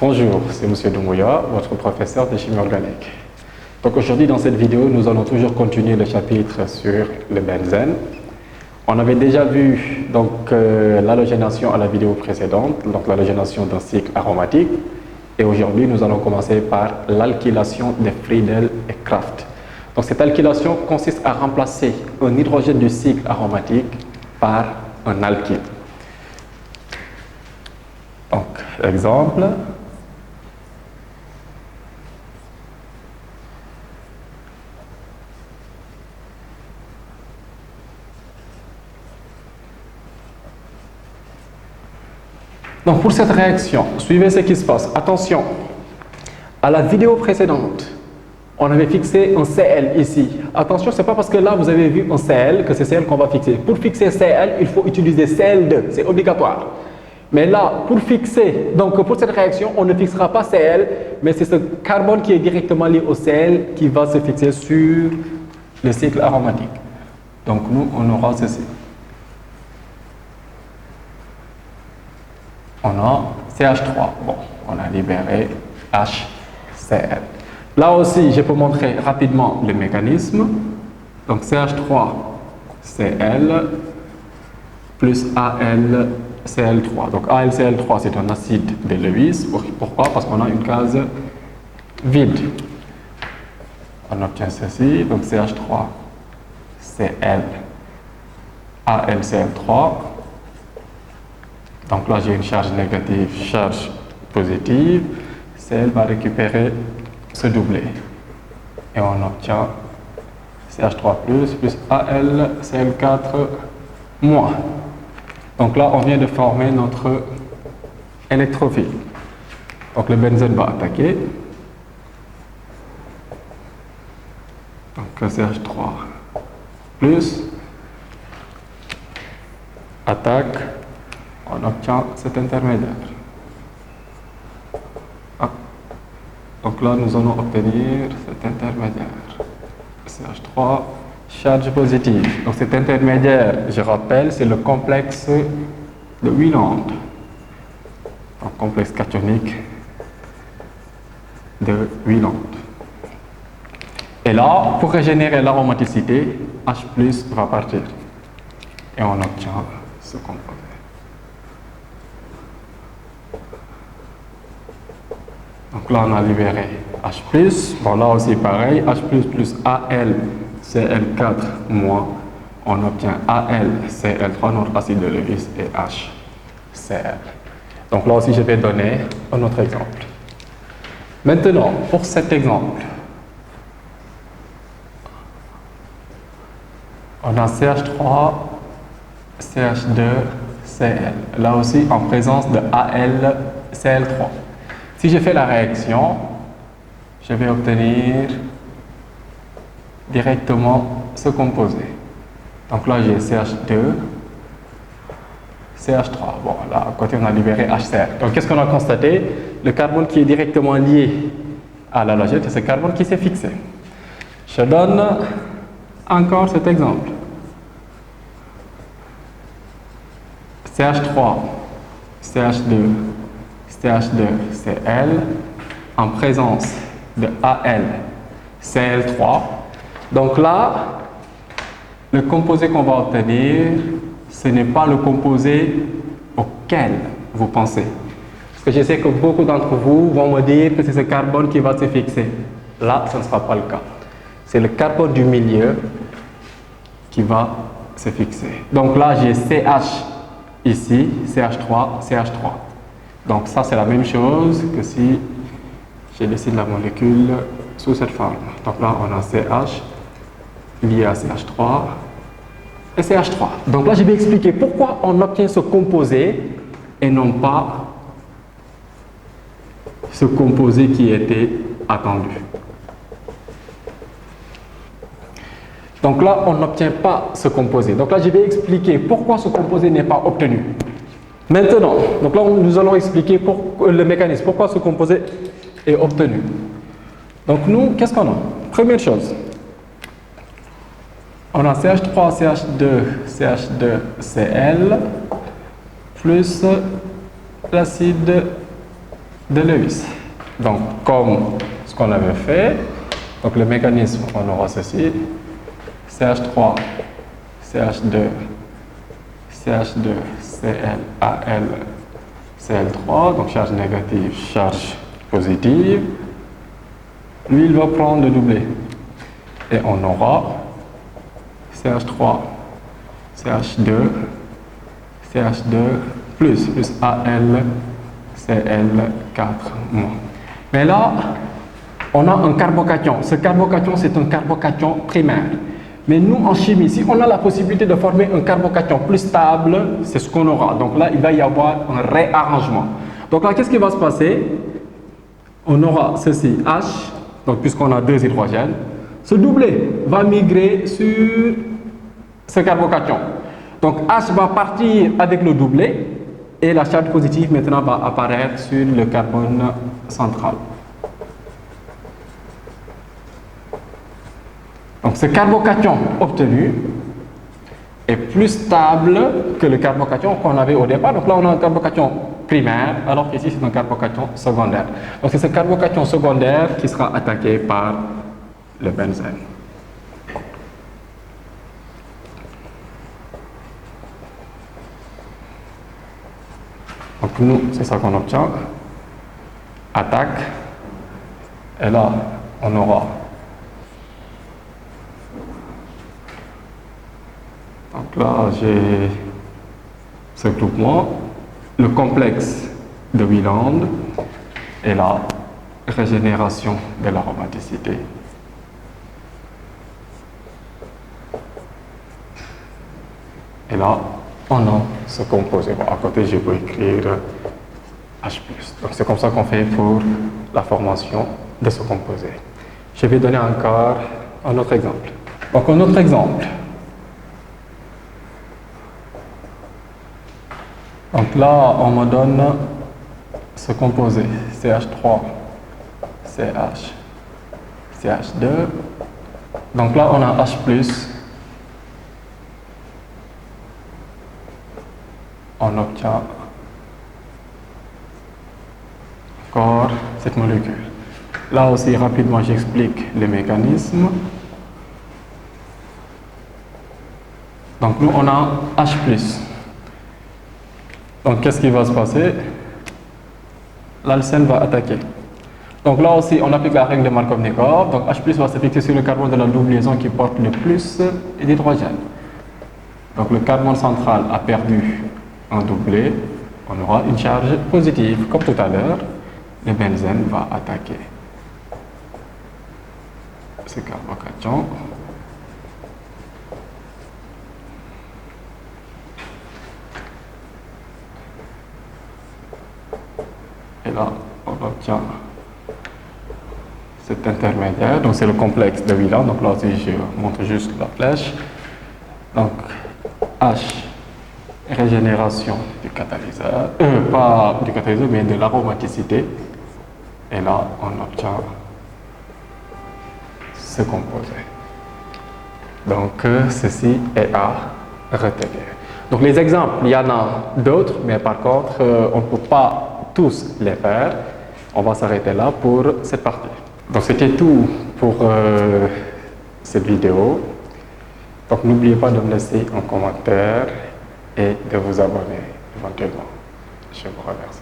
Bonjour, c'est M. Doumbouya, votre professeur de chimie organique. Donc aujourd'hui dans cette vidéo, nous allons toujours continuer le chapitre sur le benzène. On avait déjà vu l'halogénation à la vidéo précédente, donc l'halogénation d'un cycle aromatique. Et aujourd'hui, nous allons commencer par l'alkylation de Friedel et Kraft. Donc cette alkylation consiste à remplacer un hydrogène du cycle aromatique par un alkyle. Donc, exemple. Donc pour cette réaction, suivez ce qui se passe. Attention, à la vidéo précédente, on avait fixé un Cl ici. Attention, ce n'est pas parce que là vous avez vu un Cl que c'est Cl qu'on va fixer. Pour fixer Cl, il faut utiliser Cl2, c'est obligatoire. Mais là, pour fixer, donc pour cette réaction, on ne fixera pas Cl, mais c'est ce carbone qui est directement lié au Cl qui va se fixer sur le cycle aromatique. Donc nous, on aura ceci. On a CH3, bon, on a libéré HCl. Là aussi, je peux montrer rapidement le mécanisme. Donc CH3Cl plus AlCl3. Donc AlCl3, c'est un acide de Lewis. Pourquoi? Parce qu'on a une case vide. On obtient ceci, donc CH3Cl, AlCl3. Donc là, j'ai une charge négative, charge positive. Cl va récupérer ce doublé. Et on obtient CH3 plus AlCl4 moins. Donc là, on vient de former notre électrophile. Donc le benzène va attaquer. Donc CH3 plus attaque. On obtient cet intermédiaire. Donc là, nous allons obtenir cet intermédiaire. CH3, charge positive. Donc cet intermédiaire, je rappelle, c'est le complexe de Wieland. Donc complexe cationique de Wieland. Et là, pour régénérer l'aromaticité, H+ va partir. Et on obtient ce composé. Donc là, on a libéré H+. Bon, là aussi, pareil. H++ plus AlCl4 moins. On obtient AlCl3, notre acide de Lewis, et HCl. Donc là aussi, je vais donner un autre exemple. Maintenant, pour cet exemple, on a CH3, CH2, Cl. Là aussi, en présence de AlCl3. Si je fais la réaction, je vais obtenir directement ce composé. Donc là, j'ai CH2, CH3. Bon, là, à côté, on a libéré HCl. Donc, qu'est-ce qu'on a constaté? Le carbone qui est directement lié à l'halogène, c'est ce carbone qui s'est fixé. Je donne encore cet exemple. CH3, CH2, CH2Cl en présence de AlCl3. Donc là, le composé qu'on va obtenir, ce n'est pas le composé auquel vous pensez. Parce que je sais que beaucoup d'entre vous vont me dire que c'est ce carbone qui va se fixer. Là, ce ne sera pas le cas. C'est le carbone du milieu qui va se fixer. Donc là, j'ai CH ici, CH3, CH3. Donc ça, c'est la même chose que si je dessine la molécule sous cette forme. Donc là, on a CH lié à CH3 et CH3. Donc là, je vais expliquer pourquoi on obtient ce composé et non pas ce composé qui était attendu. Donc là, on n'obtient pas ce composé. Donc là, je vais expliquer pourquoi ce composé n'est pas obtenu. Maintenant, donc là, nous allons expliquer le mécanisme, pourquoi ce composé est obtenu. Donc nous, qu'est-ce qu'on a? Première chose, on a CH3, CH2, CH2Cl plus l'acide de Lewis. Donc, comme ce qu'on avait fait, donc le mécanisme, on aura ceci, CH3, CH2, CH2, Cl, Al, Cl3, donc charge négative, charge positive. Lui, il va prendre le doublet. Et on aura CH3, CH2, CH2, plus Al, Cl4-. Mais là, on a un carbocation. Ce carbocation, c'est un carbocation primaire. Mais nous, en chimie, si on a la possibilité de former un carbocation plus stable, c'est ce qu'on aura. Donc là, il va y avoir un réarrangement. Donc là, qu'est-ce qui va se passer? On aura ceci, H, donc puisqu'on a 2 hydrogènes. Ce doublet va migrer sur ce carbocation. Donc H va partir avec le doublet et la charge positive maintenant va apparaître sur le carbone central. Donc ce carbocation obtenu est plus stable que le carbocation qu'on avait au départ. Donc là on a un carbocation primaire alors qu'ici c'est un carbocation secondaire. Donc c'est ce carbocation secondaire qui sera attaqué par le benzène. Donc nous, c'est ça qu'on obtient. Attaque. Et là, on aura. Donc là, j'ai ce groupement, le complexe de Wieland et la régénération de l'aromaticité. Et là, on a ce composé. Bon, à côté, je peux écrire H+. Donc c'est comme ça qu'on fait pour la formation de ce composé. Je vais donner encore un autre exemple. Donc un autre exemple. Donc là, on me donne ce composé, CH3, CH, CH2. Donc là, on a H+. On obtient encore cette molécule. Là aussi, rapidement, j'explique le mécanisme. Donc nous, on a H+. Donc qu'est-ce qui va se passer? L'alcène va attaquer. Donc là aussi, on applique la règle de Markovnikov. Donc H+ va s'affecter sur le carbone de la double liaison qui porte le plus d'hydrogène. Donc le carbone central a perdu un doublet, on aura une charge positive. Comme tout à l'heure, le benzène va attaquer ce carbocation. Et là, on obtient cet intermédiaire. Donc c'est le complexe de Wieland. Donc là aussi, je montre juste la flèche. Donc H, régénération du catalyseur, pas du catalyseur, mais de l'aromaticité. Et là, on obtient ce composé. Donc, ceci est à retenir. Donc, les exemples, il y en a d'autres, mais par contre, on ne peut pas tous les faire. On va s'arrêter là pour cette partie. Donc, c'était tout pour cette vidéo. Donc, n'oubliez pas de me laisser un commentaire et de vous abonner éventuellement. Je vous remercie.